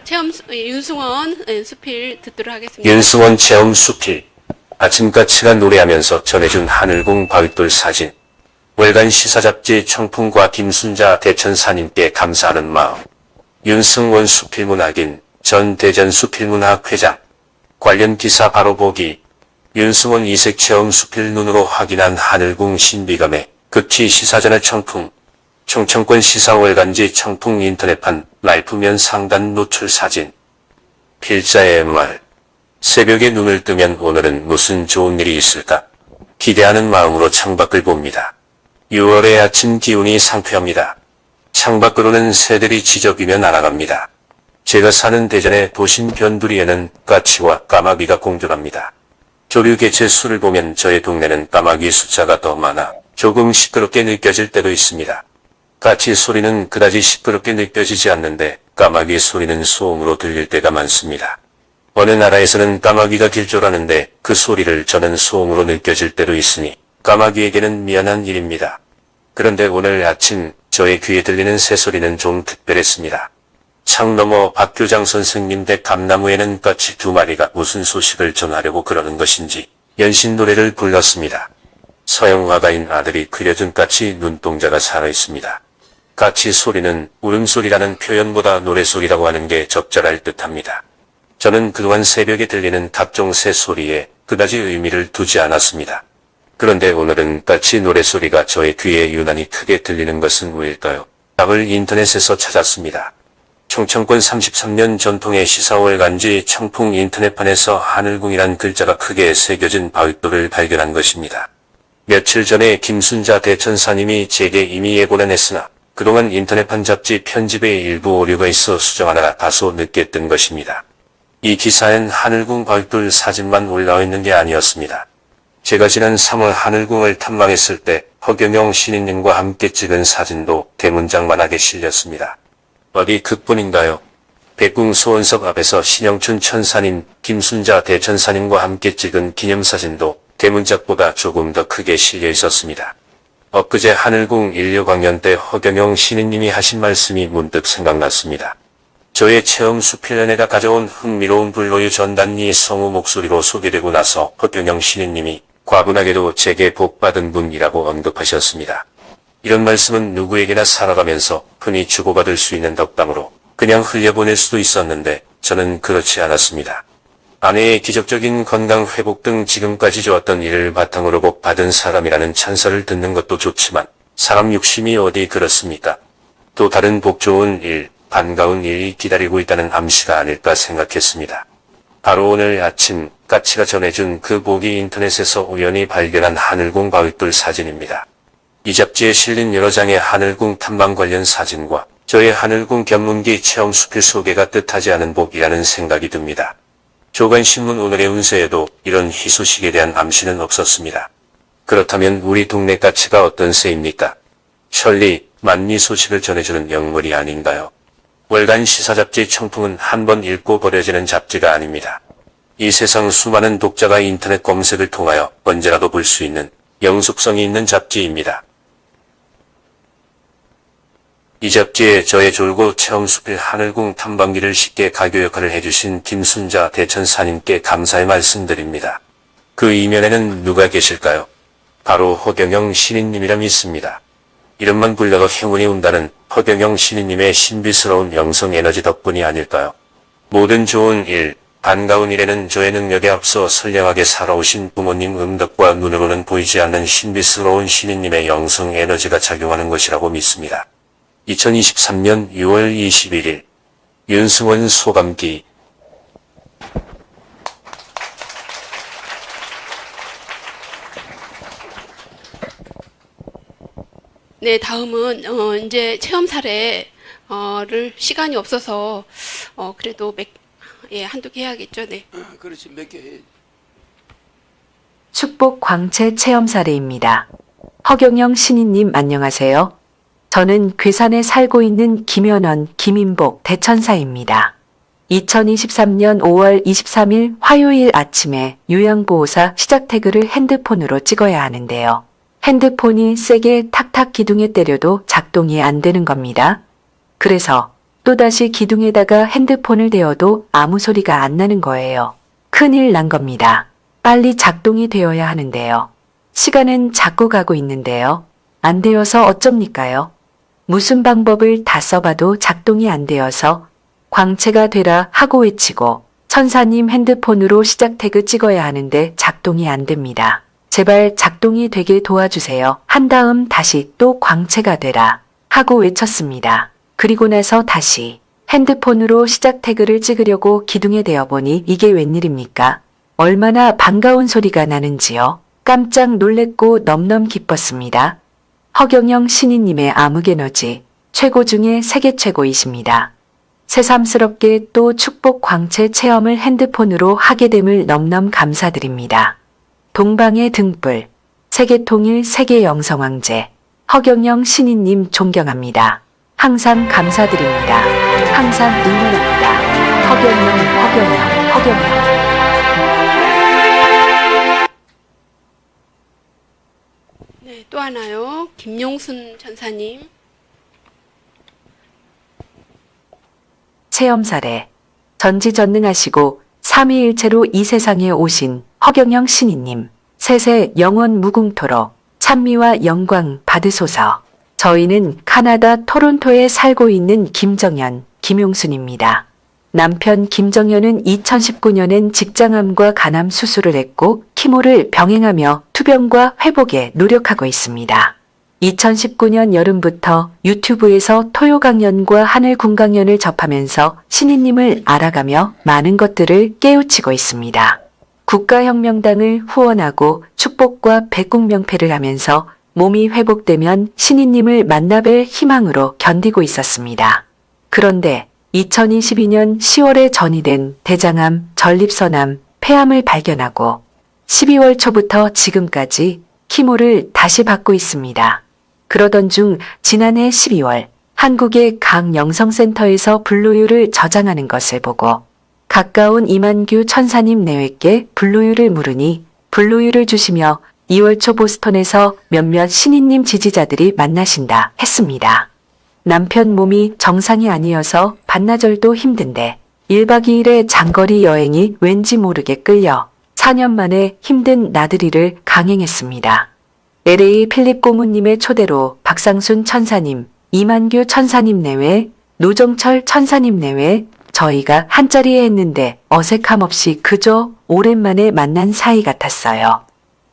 윤승원 수필 듣도록 하겠습니다. 윤승원 체험 수필. 아침까치가 노래하면서 전해준 하늘궁 바윗돌 사진. 월간 시사잡지 청풍과 김순자 대천사님께 감사하는 마음. 윤승원 수필문학인 전 대전 수필문학 회장. 관련 기사 바로 보기. 윤승원 이색 체험 수필 눈으로 확인한 하늘궁 신비감에 극치 시사저널 청풍. 충청권 시사월간지 청풍 인터넷판 라이프면 상단 노출 사진. 필자의 말. 새벽에 눈을 뜨면 오늘은 무슨 좋은 일이 있을까? 기대하는 마음으로 창밖을 봅니다. 6월의 아침 기운이 상쾌합니다. 창밖으로는 새들이 지저귀며 날아갑니다. 제가 사는 대전의 도심 변두리에는 까치와 까마귀가 공존합니다. 조류 개체 수를 보면 저의 동네는 까마귀 숫자가 더 많아 조금 시끄럽게 느껴질 때도 있습니다. 까치 소리는 그다지 시끄럽게 느껴지지 않는데 까마귀 소리는 소음으로 들릴 때가 많습니다. 어느 나라에서는 까마귀가 길조라는데 그 소리를 저는 소음으로 느껴질 때도 있으니 까마귀에게는 미안한 일입니다. 그런데 오늘 아침 저의 귀에 들리는 새소리는 좀 특별했습니다. 창 너머 박교장 선생님 댁 감나무에는 까치 2마리가 무슨 소식을 전하려고 그러는 것인지 연신 노래를 불렀습니다. 서영화가인 아들이 그려준 까치 눈동자가 살아있습니다. 까치 소리는 울음소리라는 표현보다 노래소리라고 하는 게 적절할 듯합니다. 저는 그동안 새벽에 들리는 각종 새소리에 그다지 의미를 두지 않았습니다. 그런데 오늘은 까치 노래소리가 저의 귀에 유난히 크게 들리는 것은 왜일까요? 답을 인터넷에서 찾았습니다. 충청권 33년 전통의 시사월간지 청풍 인터넷판에서 하늘궁이란 글자가 크게 새겨진 바윗돌을 발견한 것입니다. 며칠 전에 김순자 대천사님이 제게 이미 예고는 했으나 그동안 인터넷판 잡지 편집에 일부 오류가 있어 수정하느라 다소 늦게 뜬 것입니다. 이 기사엔 하늘궁 바윗돌 사진만 올라와 있는 게 아니었습니다. 제가 지난 3월 하늘궁을 탐방했을 때 허경영 신인님과 함께 찍은 사진도 대문짝만하게 실렸습니다. 어디 그뿐인가요? 백궁 소원석 앞에서 신영춘 천사님, 김순자 대천사님과 함께 찍은 기념사진도 대문짝보다 조금 더 크게 실려 있었습니다. 엊그제 하늘궁 인류광년 때 허경영 신인님이 하신 말씀이 문득 생각났습니다. 저의 체험 수필연에다 가져온 흥미로운 불로유 전단리 성우 목소리로 소개되고 나서 허경영 신인님이 과분하게도 제게 복받은 분이라고 언급하셨습니다. 이런 말씀은 누구에게나 살아가면서 흔히 주고받을 수 있는 덕담으로 그냥 흘려보낼 수도 있었는데 저는 그렇지 않았습니다. 아내의 기적적인 건강 회복 등 지금까지 좋았던 일을 바탕으로 복받은 사람이라는 찬사를 듣는 것도 좋지만 사람 욕심이 어디 그렇습니까? 또 다른 복 좋은 일, 반가운 일이 기다리고 있다는 암시가 아닐까 생각했습니다. 바로 오늘 아침 까치가 전해준 그 복이 인터넷에서 우연히 발견한 하늘궁 바윗돌 사진입니다. 이 잡지에 실린 여러 장의 하늘궁 탐방 관련 사진과 저의 하늘궁 견문기 체험 수필 소개가 뜻하지 않은 복이라는 생각이 듭니다. 조간신문 오늘의 운세에도 이런 희소식에 대한 암시는 없었습니다. 그렇다면 우리 동네 까치가 어떤 새입니까? 천리, 만리 소식을 전해주는 영물이 아닌가요? 월간 시사잡지 청풍은 한 번 읽고 버려지는 잡지가 아닙니다. 이 세상 수많은 독자가 인터넷 검색을 통하여 언제라도 볼 수 있는 영속성이 있는 잡지입니다. 이 잡지에 저의 졸고 체험 수필 하늘궁 탐방기를 쉽게 가교 역할을 해주신 김순자 대천사님께 감사의 말씀드립니다. 그 이면에는 누가 계실까요? 바로 허경영 신인님이라 믿습니다. 이름만 불러도 행운이 온다는 허경영 신인님의 신비스러운 영성 에너지 덕분이 아닐까요? 모든 좋은 일, 반가운 일에는 저의 능력에 앞서 선량하게 살아오신 부모님 음덕과 눈으로는 보이지 않는 신비스러운 신인님의 영성 에너지가 작용하는 것이라고 믿습니다. 2023년 6월 21일 윤승원 소감기. 네, 다음은 이제 체험 사례를 시간이 없어서 그래도 한두 개 해야겠죠. 네. 그렇지, 몇 개 해. 축복 광채 체험 사례입니다. 허경영 신인님 안녕하세요. 저는 괴산에 살고 있는 김연원, 김인복 대천사입니다. 2023년 5월 23일 화요일 아침에 요양보호사 시작 태그를 핸드폰으로 찍어야 하는데요. 핸드폰이 세게 탁탁 기둥에 때려도 작동이 안 되는 겁니다. 그래서 또다시 기둥에다가 핸드폰을 대어도 아무 소리가 안 나는 거예요. 큰일 난 겁니다. 빨리 작동이 되어야 하는데요. 시간은 자꾸 가고 있는데요. 안 되어서 어쩝니까요? 무슨 방법을 다 써봐도 작동이 안 되어서 광채가 되라 하고 외치고 천사님 핸드폰으로 시작 태그 찍어야 하는데 작동이 안 됩니다. 제발 작동이 되게 도와주세요. 한 다음 다시 또 광채가 되라 하고 외쳤습니다. 그리고 나서 다시 핸드폰으로 시작 태그를 찍으려고 기둥에 대어보니 이게 웬일입니까? 얼마나 반가운 소리가 나는지요. 깜짝 놀랬고 넘넘 기뻤습니다. 허경영 신인님의 암흑에너지 최고 중에 세계 최고이십니다. 새삼스럽게 또 축복 광채 체험을 핸드폰으로 하게 됨을 넘넘 감사드립니다. 동방의 등불, 세계통일 세계영성왕제, 허경영 신인님 존경합니다. 항상 감사드립니다. 항상 응원합니다. 허경영. 네, 또 하나요. 김용순 전사님. 체험 사례. 전지전능하시고 삼위일체로 이 세상에 오신 허경영 신이님. 세세 영원 무궁토록 찬미와 영광 받으소서. 저희는 카나다 토론토에 살고 있는 김정연, 김용순입니다. 남편 김정연은 2019년엔 직장암과 간암 수술을 했고 키모를 병행하며 투병과 회복에 노력하고 있습니다. 2019년 여름부터 유튜브에서 토요 강연과 하늘 궁 강연을 접하면서 신인님을 알아가며 많은 것들을 깨우치고 있습니다. 국가혁명당을 후원하고 축복과 백국명패를 하면서 몸이 회복되면 신인님을 만나뵐 희망으로 견디고 있었습니다. 그런데 2022년 10월에 전이된 대장암, 전립선암, 폐암을 발견하고 12월 초부터 지금까지 키모를 다시 받고 있습니다. 그러던 중 지난해 12월 한국의 각 영성센터에서 블루유를 저장하는 것을 보고 가까운 이만규 천사님 내외께 블루유를 물으니 블루유를 주시며 2월 초 보스턴에서 몇몇 신인님 지지자들이 만나신다 했습니다. 남편 몸이 정상이 아니어서 반나절도 힘든데 1박 2일의 장거리 여행이 왠지 모르게 끌려 4년 만에 힘든 나들이를 강행했습니다. LA 필립 고모님의 초대로 박상순 천사님, 이만규 천사님 내외, 노정철 천사님 내외 저희가 한자리에 했는데 어색함 없이 그저 오랜만에 만난 사이 같았어요.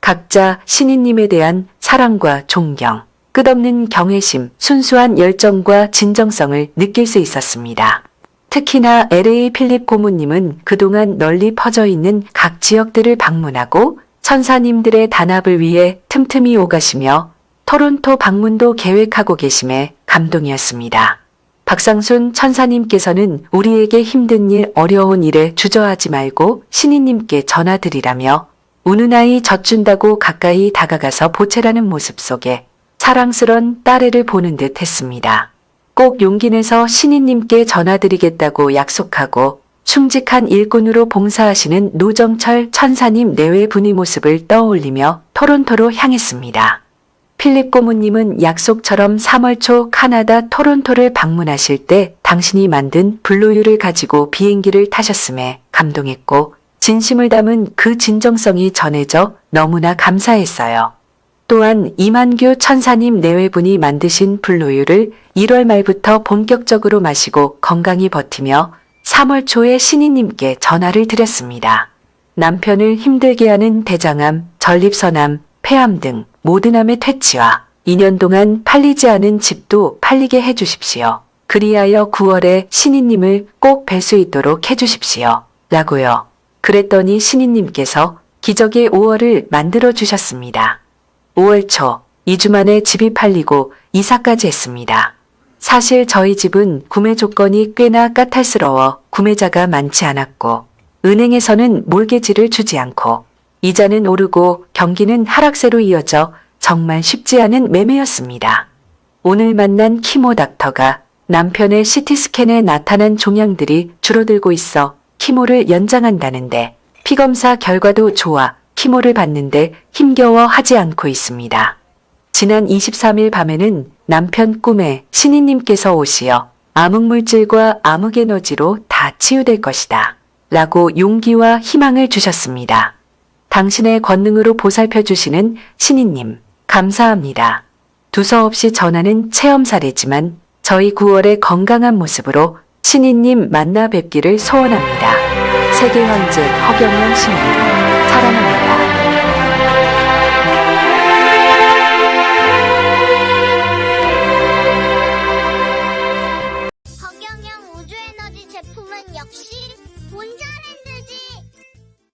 각자 신인님에 대한 사랑과 존경, 끝없는 경외심, 순수한 열정과 진정성을 느낄 수 있었습니다. 특히나 LA 필립 고모님은 그동안 널리 퍼져 있는 각 지역들을 방문하고 천사님들의 단합을 위해 틈틈이 오가시며 토론토 방문도 계획하고 계심에 감동이었습니다. 박상순 천사님께서는 우리에게 힘든 일, 어려운 일에 주저하지 말고 신인님께 전화드리라며 우는 아이 젖준다고 가까이 다가가서 보채라는 모습 속에 사랑스런 딸애를 보는 듯 했습니다. 꼭 용기 내서 신인님께 전화드리겠다고 약속하고 충직한 일꾼으로 봉사하시는 노정철 천사님 내외 분의 모습을 떠올리며 토론토로 향했습니다. 필립 고모님은 약속처럼 3월 초 카나다 토론토를 방문하실 때 당신이 만든 블루유를 가지고 비행기를 타셨음에 감동했고 진심을 담은 그 진정성이 전해져 너무나 감사했어요. 또한 이만규 천사님 내외분이 만드신 블루유를 1월 말부터 본격적으로 마시고 건강히 버티며 3월 초에 신인님께 전화를 드렸습니다. 남편을 힘들게 하는 대장암, 전립선암, 폐암 등 모든 암의 퇴치와 2년 동안 팔리지 않은 집도 팔리게 해주십시오. 그리하여 9월에 신인님을 꼭 뵐 수 있도록 해주십시오. 라고요. 그랬더니 신인님께서 기적의 5월을 만들어 주셨습니다. 5월 초 2주 만에 집이 팔리고 이사까지 했습니다. 사실 저희 집은 구매 조건이 꽤나 까탈스러워 구매자가 많지 않았고 은행에서는 몰개지를 주지 않고 이자는 오르고 경기는 하락세로 이어져 정말 쉽지 않은 매매였습니다. 오늘 만난 키모 닥터가 남편의 CT스캔에 나타난 종양들이 줄어들고 있어 키모를 연장한다는데 피검사 결과도 좋아 키모를 받는데 힘겨워 하지 않고 있습니다. 지난 23일 밤에는 남편 꿈에 신인님께서 오시어 암흑물질과 암흑에너지로 다 치유될 것이다. 라고 용기와 희망을 주셨습니다. 당신의 권능으로 보살펴 주시는 신이님, 감사합니다. 두서없이 전하는 체험 사례지만 저희 9월의 건강한 모습으로 신이님 만나 뵙기를 소원합니다. 세계 황제 허경영 신이님, 사랑합니다.